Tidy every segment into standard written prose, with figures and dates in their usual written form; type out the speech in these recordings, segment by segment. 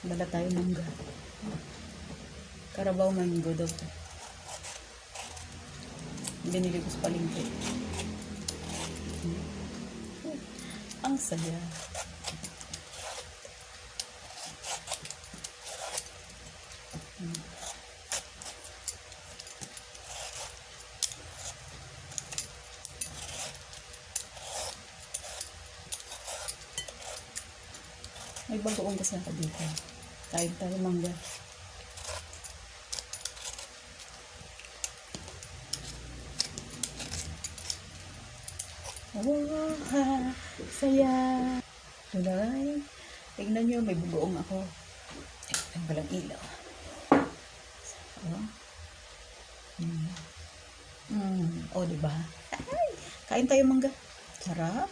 Dala tayo mangga. Carabao mango daw to. Binili ko sa palengke. Ang saya. May bagoong kasi ako dito. Kain tayo mangga. Wow, saya. Tulay. Tingnan nyo, may bagoong ako. Ang walang ilaw. Oh. Oh, diba? Ay, kain tayo mangga. Sarap.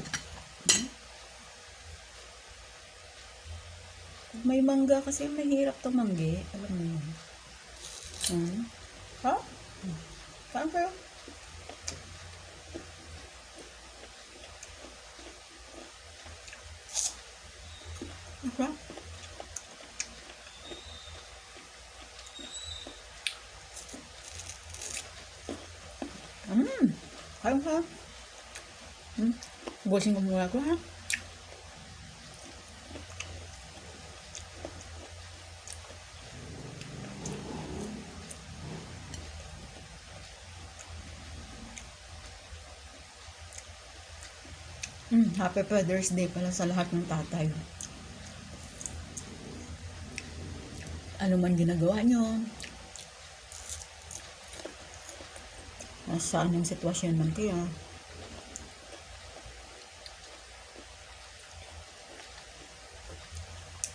May mangga kasi mahirap tumanggi. Alam mo yun. Ha? Saan kayo? Apa? Kain ka? Bukasin ko muna ako, ha? Happy Father's Day pala sa lahat ng tatay. Ano man ginagawa nyo, nasaan ang sitwasyon man kayo,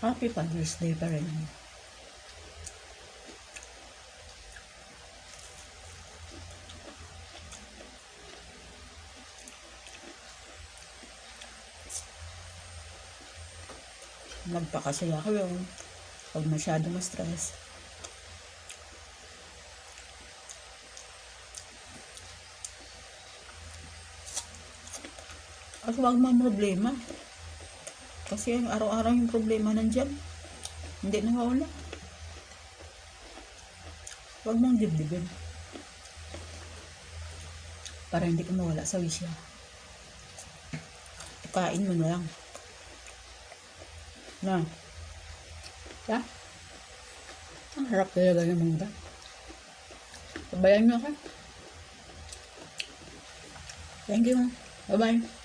Happy Father's Day pa rin. Magpakasaya kayo pag masyado ma-stress. At huwag problema. Kasi yung araw-araw yung problema nandyan. Hindi nawawala. Huwag mong dibdibin. Para hindi ka mawala sa wisya. Kain mo na lang. Na. Ya? Ang harap talaga ng mangga. Sabayan nyo ako. Thank you. Bye-bye.